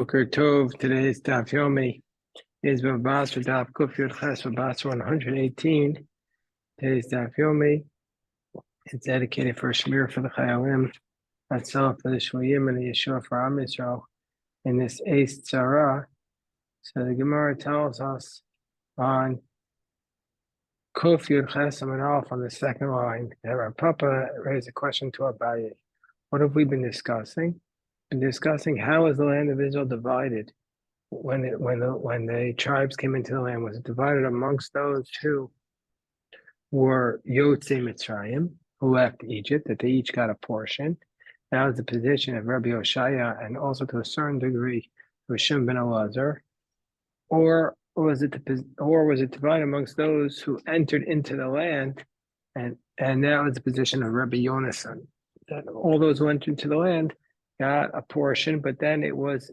Boker Tov, today's Daf Yomi is Bava Basra, Daf Kuf Yud Ches, Bava Basra 118. Today's Daf Yomi is dedicated for Shmir for the Chayalim, Hatzalah for the Shvuyim, and the Yeshua for Am Yisrael in this Eis Tzara. So the Gemara tells us on Kuf Yud Ches and Aleph on the second line that our Papa raised a question to Abaye. What have we been discussing? Been discussing how is the land of Israel divided when the tribes came into the land. Was it divided amongst those who were Yotzei Mitzrayim, who left Egypt, that they each got a portion? That was the position of Rabbi Oshaya, and also to a certain degree Rishon ben Elazar. Or was it divided amongst those who entered into the land, and that was the position of Rabbi Yonasan, that all those who entered into the land got a portion, but then it was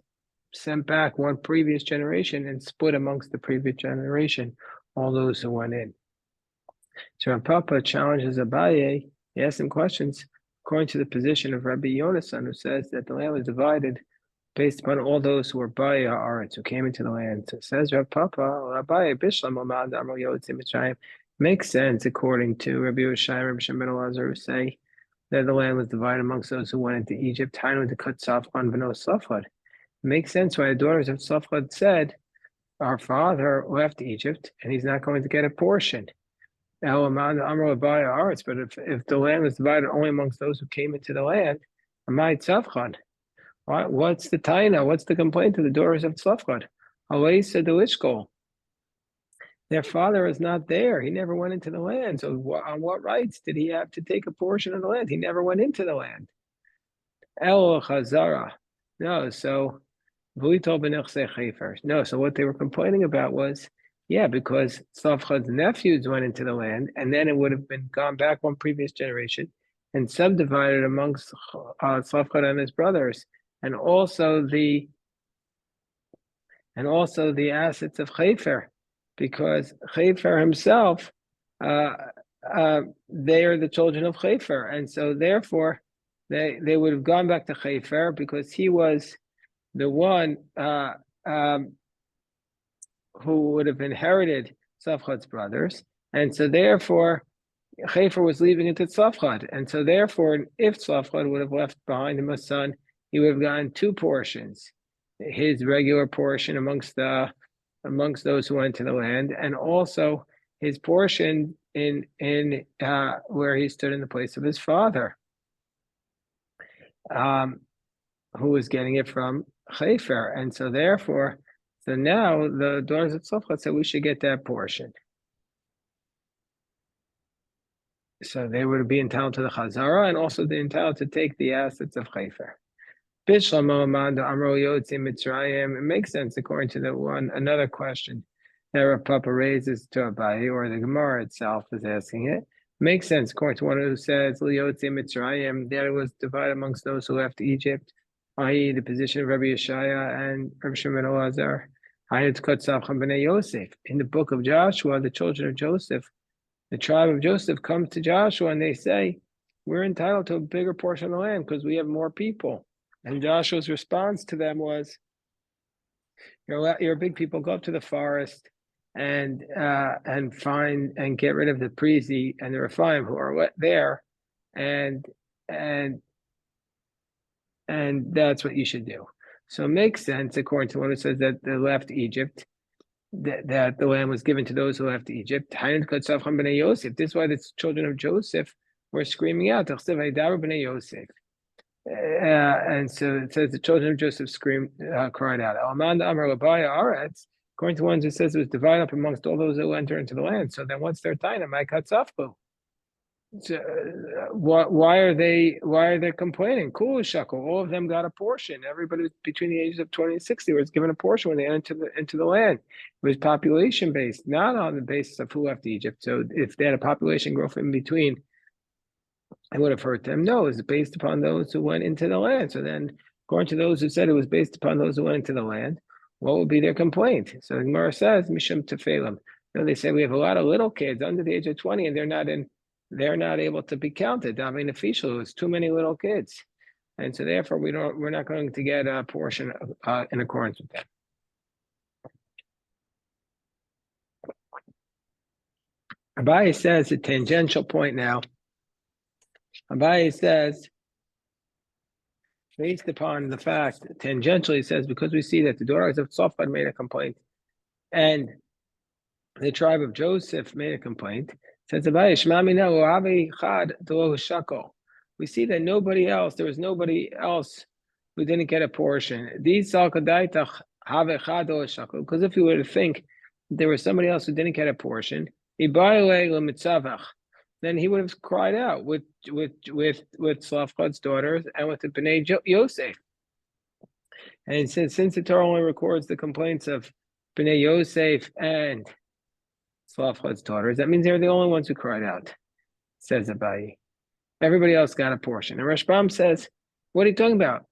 sent back one previous generation and split amongst the previous generation, all those who went in. So Rav Papa challenges Abaye. He asks him questions according to the position of Rabbi Yonasan, who says that the land was divided based upon all those who were Baya Aretz, who came into the land. So says Rav Papa, Abaye Bishlam Amad Amro Yotzei Mitzrayim, makes sense according to Rabbi Yoshai, Rabbi Shimon ben Elazar, who say that the land was divided amongst those who went into Egypt. Tainu to cut Safwan v'no Safad. Makes sense why the daughters of Safad said, our father left Egypt and he's not going to get a portion. But if the land was divided only amongst those who came into the land, what's the taina? What's the complaint of the daughters of Safad? Their father is not there. He never went into the land. So on what rights did he have to take a portion of the land? He never went into the land. El Chazara. No, so what they were complaining about was, because Safchad's nephews went into the land, and then it would have been gone back one previous generation and subdivided amongst Safchad and his brothers, and also the assets of Chefer, because Chefer himself, they are the children of Chefer, and so therefore they would have gone back to Chefer because he was the one who would have inherited Safchad's brothers, and so therefore Chefer was leaving it to Safchad, and so therefore if Safchad would have left behind him a son, he would have gotten two portions: his regular portion amongst those who went to the land, and also his portion in where he stood in the place of his father, who was getting it from Chefer. And so therefore, now the daughters of Safchad said we should get that portion. So they would be entitled to the Chazara, and also they're entitled to take the assets of Chefer. It makes sense according to another question that Rav Papa raises to Abaye, or the Gemara itself is asking it. Makes sense according to one who says that it was divided amongst those who left Egypt, i.e. the position of Rabbi Yeshaya and Rabbi Shimon ben Elazar. In the book of Joshua, the children of Joseph, the tribe of Joseph, comes to Joshua and they say, we're entitled to a bigger portion of the land because we have more people. And Joshua's response to them was, "You're big people. Go up to the forest and find and get rid of the Prizi and the Rephaim who are there, and that's what you should do." So it makes sense according to one who says that they left Egypt, that the land was given to those who left Egypt. This is why the children of Joseph were screaming out, and so it says the children of Joseph cried out. According to ones who says it was divided up amongst all those who enter into the land. So then what's their taina? My katzafku. So why are they complaining? Cool shackle. All of them got a portion. Everybody between the ages of 20 and 60 was given a portion when they entered into the land. It was population based, not on the basis of who left Egypt. So if they had a population growth in between, it would have hurt them. No, it was based upon those who went into the land. So then, according to those who said it was based upon those who went into the land, what would be their complaint? So the Gemara says, Mishum Tefelim. They say we have a lot of little kids under the age of 20, and they're not able to be counted. I mean, officially, it's too many little kids. and so therefore we're not going to get a portion in accordance with that. Abaye says a tangential point now. Abaye says, based upon the fact, tangentially says, because we see that the daughters of Tzofchad made a complaint, and the tribe of Joseph made a complaint, says Abaye, we see that there was nobody else who didn't get a portion. Because if you were to think there was somebody else who didn't get a portion, then he would have cried out with Slavchad's daughters and with the Bnei Yosef. And since the Torah only records the complaints of Bnei Yosef and Slavchad's daughters, that means they're the only ones who cried out, says Abaye. Everybody else got a portion. And Rashbam says, what are you talking about?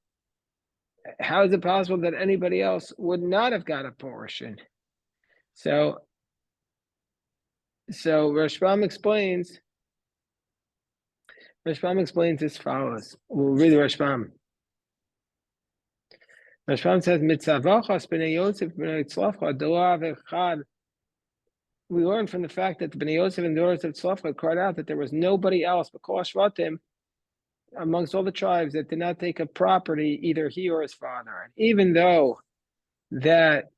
How is it possible that anybody else would not have got a portion? So Rashbam explains as follows. We'll read the Rashbam. Rashbam says, Mitzavachas b'nei Yosef b'nei Tzlafchad delav echad. We learn from the fact that the Bnei Yosef and the daughters of Tzlafchad cried out that there was nobody else but Kol Shvatim amongst all the tribes that did not take a property, either he or his father. And even though that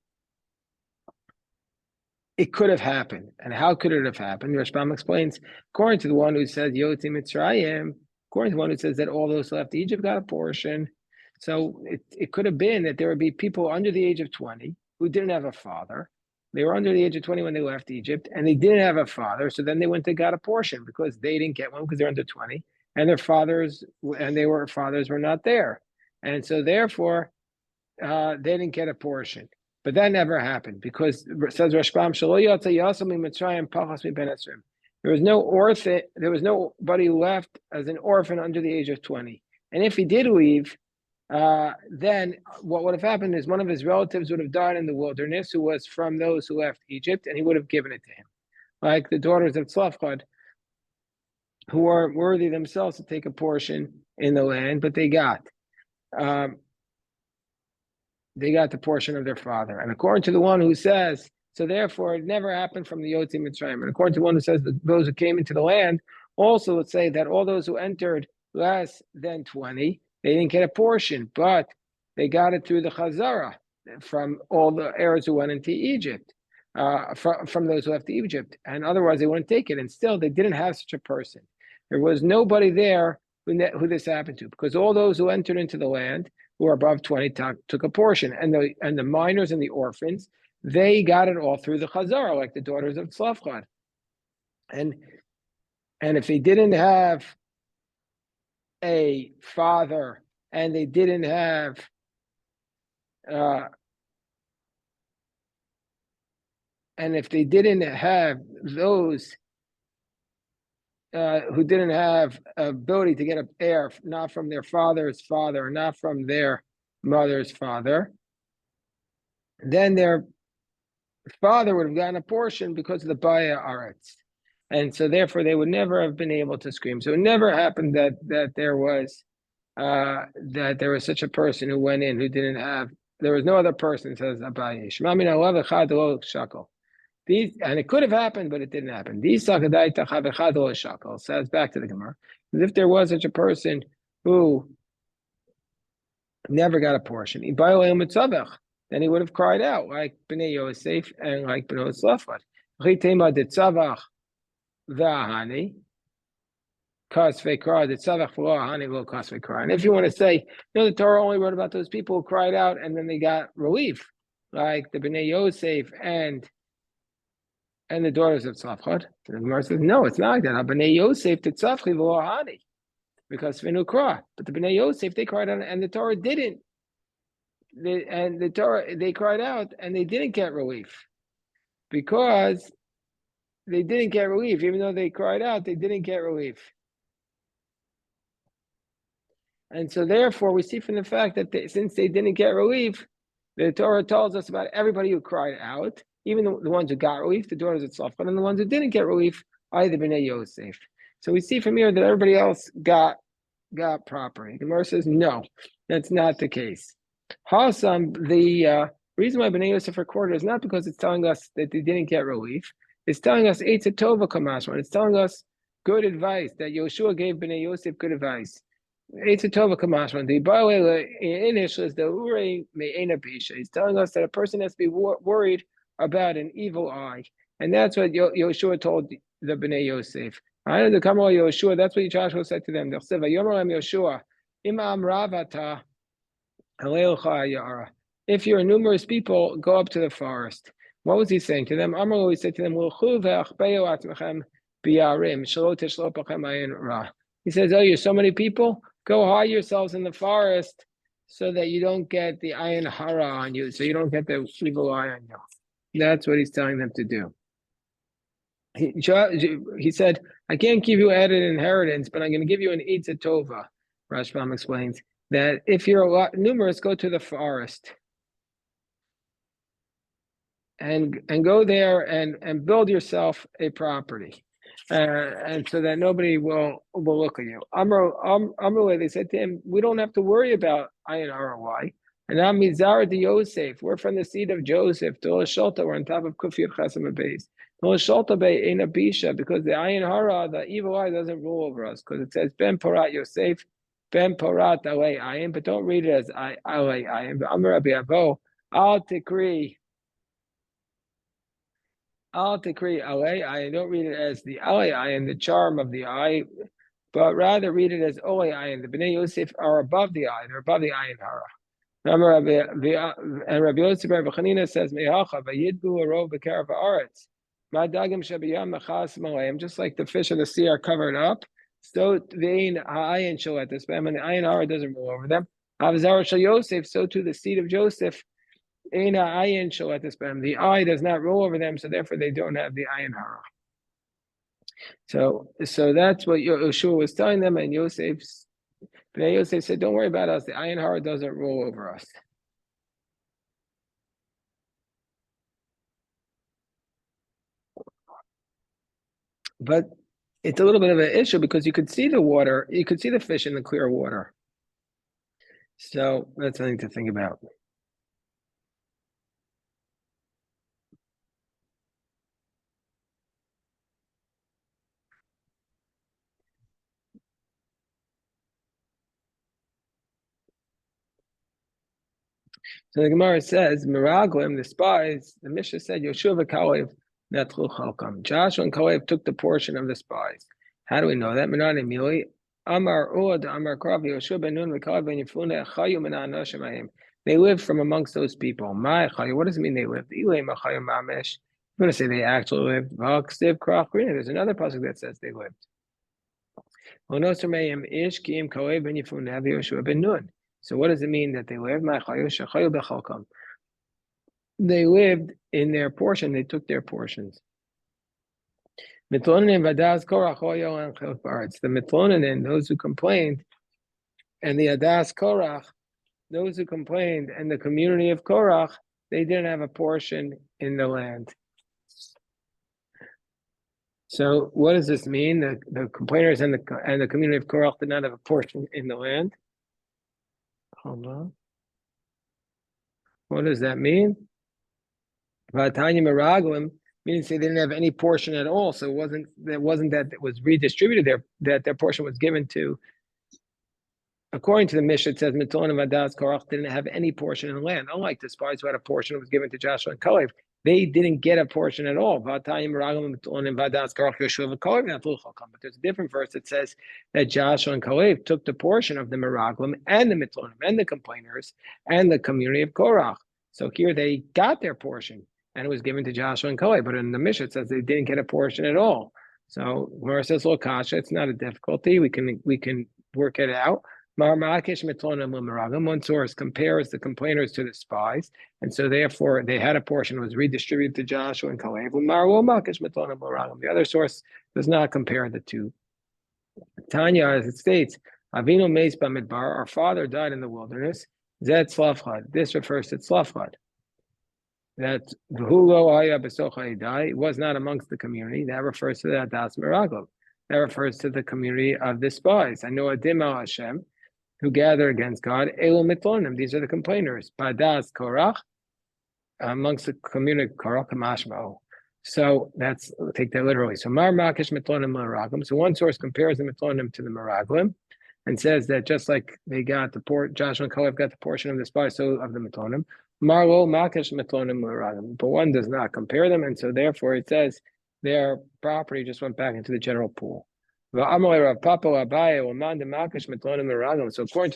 it could have happened, and how could it have happened? Rashbam explains, according to the one who says Yotzi Mitzrayim, according to the one who says that all those who left Egypt got a portion. So it could have been that there would be people under the age of 20 who didn't have a father. They were under the age of 20 when they left Egypt, and they didn't have a father. So then they went and got a portion because they didn't get one because they're under 20, and their fathers were not there, and so therefore they didn't get a portion. But that never happened because it says Rashbam there was no orphan. There was nobody left as an orphan under the age of 20, and if he did leave. Then what would have happened is one of his relatives would have died in the wilderness who was from those who left Egypt, and he would have given it to him. Like the daughters of Tzlafchad, who are worthy themselves to take a portion in the land, but they got the portion of their father. And according to the one who says, so therefore it never happened from the Yotzi Mitzrayim. And according to the one who says that those who came into the land, also would say that all those who entered less than 20, they didn't get a portion, but they got it through the Chazara from all the heirs who went into Egypt, from those who left Egypt. And otherwise, they wouldn't take it. And still, they didn't have such a person. There was nobody there who this happened to, because all those who entered into the land who were above 20 took a portion. And the minors and the orphans, they got it all through the Chazara, like the daughters of Tzlafchad. And if they didn't have a father and they didn't have and if they didn't have those who didn't have ability to get an heir, not from their father's father, not from their mother's father, then their father would have gotten a portion because of the Baya Aretz. And so therefore they would never have been able to scream. So it never happened that there was such a person who went in who didn't have, there was no other person, says Abaye. And it could have happened, but it didn't happen. Says back to the Gemara. As if there was such a person who never got a portion, then he would have cried out like Bnei Yosef and like Bnei Tzlafchad. And if you want to say, the Torah only wrote about those people who cried out and then they got relief, like the Bnei Yosef and the daughters of Tzlafchad. The Gemara says, no, it's not like that. Bnei Yosef tetzavchi v'lo hani, because v'nukra. But the Bnei Yosef, they cried out, and the Torah didn't. They cried out and they didn't get relief because they didn't get relief, even though they cried out, they didn't get relief. And so therefore, we see from the fact that since they didn't get relief, the Torah tells us about everybody who cried out, even the ones who got relief, the daughters of Tzlafchad, and the ones who didn't get relief, either Bnei Yosef. So we see from here that everybody else got got property. The Gemara says, no, that's not the case. Hasam, the reason why Bnei Yosef recorded is not because it's telling us that they didn't get relief. It's telling us Eitz Tova Kamashman. It's telling us good advice, that Yoshua gave Bnei Yosef good advice. Eitz Tova Kamashman. The Ba'ale Inish is the Ure Me'ena Pisha. He's telling us that a person has to be worried about an evil eye. And that's what Yoshua told the Bnei Yosef. I know the Kamal Yoshua, that's what Joshua said to them. Yoshua, Imam Ravata, if you're numerous people, go up to the forest. What was he saying to them? He said to them, he says, oh, you're so many people, go hide yourselves in the forest so that you don't get the ayin hara on you, so you don't get the evil eye on you. That's what he's telling them to do. He said, I can't give you added inheritance, but I'm going to give you an Eitz Tova. Rashbam explains that if you're numerous, go to the forest and go there and build yourself a property, and so that nobody will look at you. Amrullah, they said to him, we don't have to worry about ayin ROI. And now Mizar de Yosef, we're from the seed of Joseph. We're on top of Kufir Chesam base. Because the ayin hara, the evil eye, doesn't rule over us. Because it says Ben Porat Yosef, Ben Porat Alei Ayin, but don't read it as Alei Ayin. But Amar Rabbi Avo, Al Tikri Alei Ayin. Don't read it as the Alei Ayin, the charm of the eye, but rather read it as Olei Ayin. The Bnei Yosef are above the eye; they're above the ayin hara. And Rabbi Yosef Bar Chanina says, "Me'acha vayidbu arov b'karav haaretz, ma'dagim shabiyam mechas malayim." Just like the fish of the sea are covered up, so vein ha'ayin shalet this, and the ayin hara doesn't rule over them. Avzar shel Yosef, so too the seed of Joseph, ein ha'ayin shalet this, the eye does not rule over them, so therefore they don't have the ayin hara. So that's what Yeshua was telling them, and Yosef said, don't worry about us. The ayin hara doesn't rule over us. But it's a little bit of an issue because you could see the water, you could see the fish in the clear water. So that's something to think about. So the Gemara says, Miraglim, the spies, the Mishnah said, Yoshua v'Kalev netlu chalkam. Joshua and Kalev took the portion of the spies. How do we know that? Minan Emili, Amar Ud, Amar Krav, Yoshua ben Nun v'Kalev ben Yefune, Chayu minan Nashemayim. They lived from amongst those people. My Chayu, what does it mean they lived? Ilay Machayu Mamesh. I'm going to say they actually lived. V'Aksiv Krach Grina. There's another pasuk that says they lived. Onosamayim Ish Kiim Kalev ben Yefune, Yoshua ben Nun. So what does it mean that they lived? They lived in their portion. They took their portions. The Mitlonanim, those who complained, and the Adas Korach, those who complained, and the community of Korach, they didn't have a portion in the land. So what does this mean? The complainers and the community of Korach did not have a portion in the land. Hold on. What does that mean? Vatanya Meraglim means they didn't have any portion at all. So it wasn't that it was redistributed there, that their portion was given to. According to the Mishnah, it says Mitlon and Vadas Korach didn't have any portion in the land. Unlike the spies who had a portion that was given to Joshua and Kalev, they didn't get a portion at all. But there's a different verse that says that Joshua and Kalev took the portion of the Meraglim and the Mitlonim and the complainers and the community of Korach. So here they got their portion and it was given to Joshua and Kalev. But in the Mishnah it says they didn't get a portion at all. So Gemara says, Lokasha, it's not a difficulty. We can work it out. One source compares the complainers to the spies, and so therefore they had a portion that was redistributed to Joshua and Kalev. The other source does not compare the two. Tanya, as it states, Avinu Meis Bamidbar, our father died in the wilderness. Zed Slavchad. This refers to Slavchad. That V'hulo Haya B'socha Yidai was not amongst the community. That refers to the Adas Meraglim. that refers to the community of the spies. I know Adim al Hashem, who gather against God. Elu mitlonim, these are the complainers. Badas Korach, amongst the community of Korach Mashmao. So that's, take that literally. So Mar Makish mitlonim Meraglim. So one source compares the mitlonim to the Meraglim, and says that just like they got the port, Joshua and Caleb got the portion of the spies, so of the mitlonim. Marlo Makish mitlonim Meraglim. But one does not compare them, and so therefore it says their property just went back into the general pool. So according to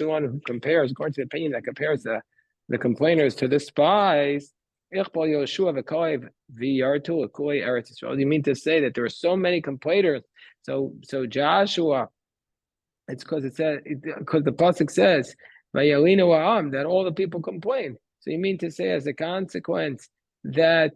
the one who compares, according to the opinion that compares the complainers to the spies, you mean to say that there are so many complainers? So Joshua, it's because it says, because the pasuk says that all the people complained. So you mean to say, as a consequence, that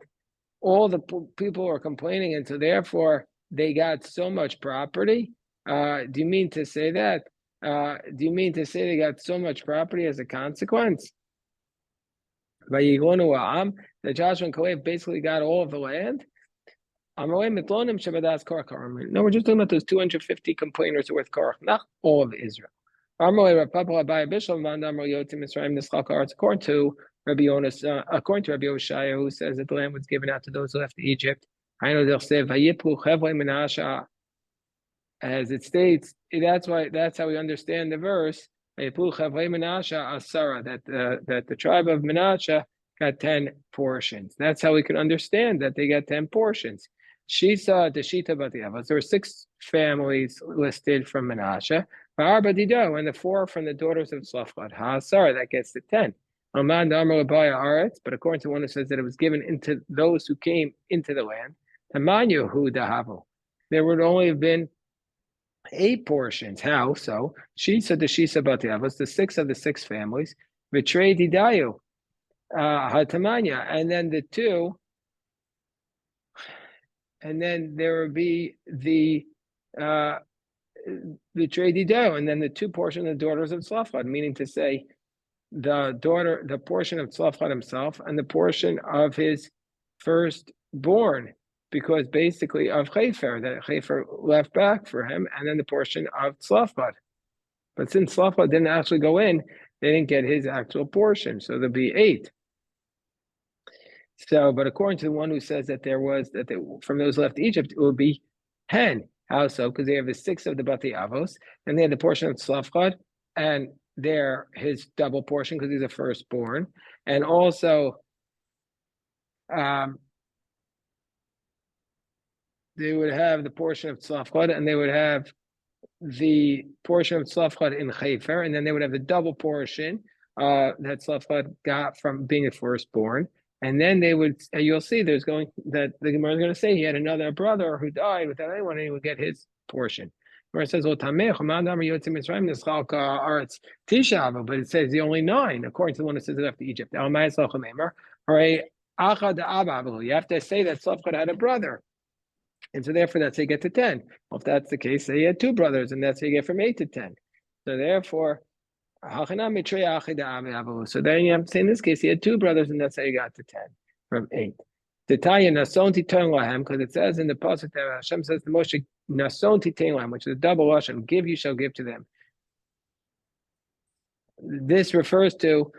all the people are complaining, and so therefore they got so much property? Do you mean to say that? Do you mean to say they got so much property as a consequence? That Joshua and Caleb basically got all of the land? No, we're just talking about those 250 complainers with Korach, not all of Israel. According to Rabbi Oshaya, who says that the land was given out to those who left Egypt. As it states, that's how we understand the verse. That the tribe of Menashe got 10 portions. That's how we can understand that they got 10 portions. Shisa Deshita Batiavas. There were 6 families listed from Menashe. And the 4 from the daughters of Tzlafchad. That gets to 10. But according to one who says that it was given into those who came into the land, there would only have been 8 portions. How so? Shisa Deshisa Batiavas, the 6 of the 6 families, betrayed Didayu, Hatamanya, and then the 2. And then there would be the Tredido, and then the 2 portions of the daughters of Tzlafchad, meaning to say the portion of Tzlafchad himself and the portion of his firstborn, because basically of Chefer, that Chefer left back for him, and then the portion of Tzlafchad. But since Tzlafchad didn't actually go in, they didn't get his actual portion, so there'll be 8. So, but according to the one who says that from those left Egypt, it would be 10. How so? Because they have the 6 of the Bati Avos, and they had the portion of Tzlafchad, and they're his double portion because he's a firstborn, and also they would have the portion of Tzlafchad, and they would have the portion of Tzlafchad in Chefer, and then they would have the double portion that Tzlafchad got from being a firstborn. And then they would, you'll see there's going, that the Gemara is going to say he had another brother who died without anyone, and he would get his portion. Gemara says, but it says the only 9, according to the one that says it left Egypt. You have to say that Tzlafchad had a brother. And so therefore that's how you get to 10. Well, if that's the case, he had 2 brothers, and that's how you get from 8 to 10. So therefore, so then you have to say in this case he had 2 brothers, and that's how you got to 10 from 8. Because it says in the pasuk that Hashem says to Moshe, Nason titain lahem, which is a double lashon, give you shall give to them. This refers to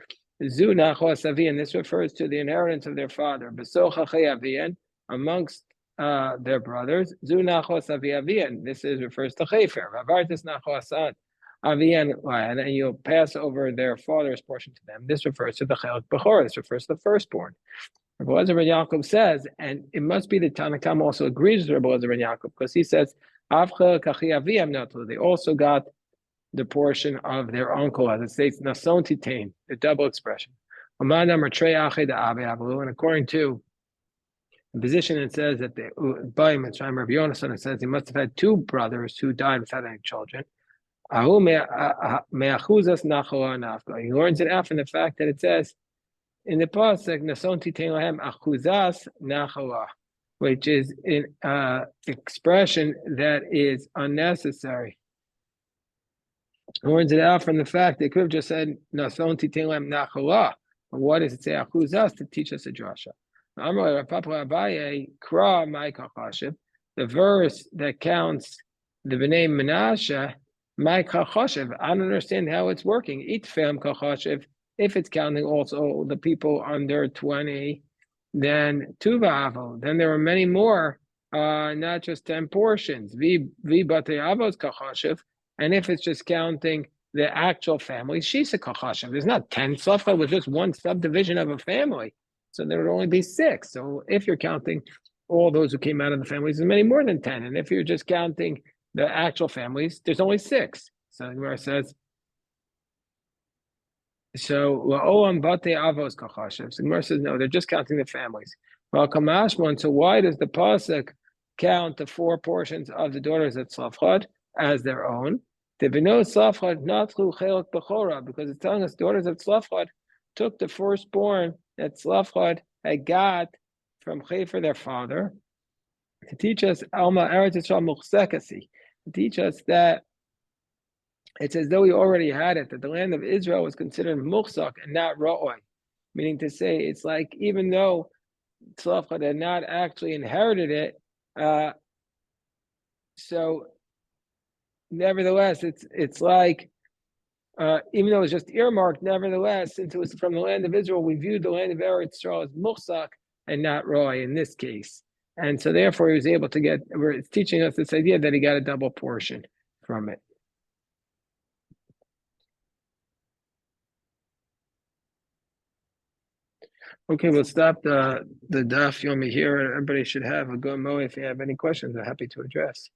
Zu nachos avian. This refers to the inheritance of their father. Amongst their brothers. Zu nachos avian. This refers to Chefer. Vavartis nachosan avian, and you'll pass over their father's portion to them. This refers to the Chelek Bechor. This refers to the firstborn. Rabbi Elazar ben Yaakov says, and it must be that Tanakam also agrees with Rabbi Elazar ben Yaakov, because he says, they also got the portion of their uncle, as it states, Nason Titain, the double expression. And according to the position, it says that the Baim and Shai Rabbi Yonasan, it says he must have had 2 brothers who died without any children. He learns it out from the fact that it says in the pasuk Nason Titain lahem achuzas nachala, which is an expression that is unnecessary. He learns it out from the fact that it could have just said Nason Titain lahem nachala. But what does it say achuzas to teach us a drasha? The verse that counts the Bnei Menashe, my kachashiv. I don't understand how it's working. Itfem kachashiv. If it's counting also the people under 20, then tuva avo. Then there are many more, not just 10 portions. Vi batei avos kachashiv. And if it's just counting the actual family, shisa kachashiv. There's not 10 safra with just one subdivision of a family. So there would only be 6. So if you're counting all those who came out of the families, there's many more than 10. And if you're just counting the actual families, there's only 6. So the Gemara says, so la'olam bate avos kachashiv. So the Gemara says, no, they're just counting the families. Well, kamashmon. So why does the pasuk count the 4 portions of the daughters at Tzlafchad as their own? The b'no Tzlafchad natlu chelak b'chora, because it's telling us daughters of Tzlafchad took the firstborn that Tzlafchad had got from Chefer, their father, to teach us Alma Eretz Yisrael Muchsekasi, to teach us that it's as though we already had it, that the land of Israel was considered Muchsak and not Ra'oi, meaning to say it's like even though Tzlafchad had not actually inherited it, so nevertheless it's like even though it was just earmarked, nevertheless, since it was from the land of Israel, we viewed the land of Eretz Yisrael as Muchsak and not Roy in this case. And so therefore he was able to get, it's teaching us this idea that he got a double portion from it. Okay, we'll stop the daf yomi here. Everybody should have a good mo. If you have any questions, I'm happy to address.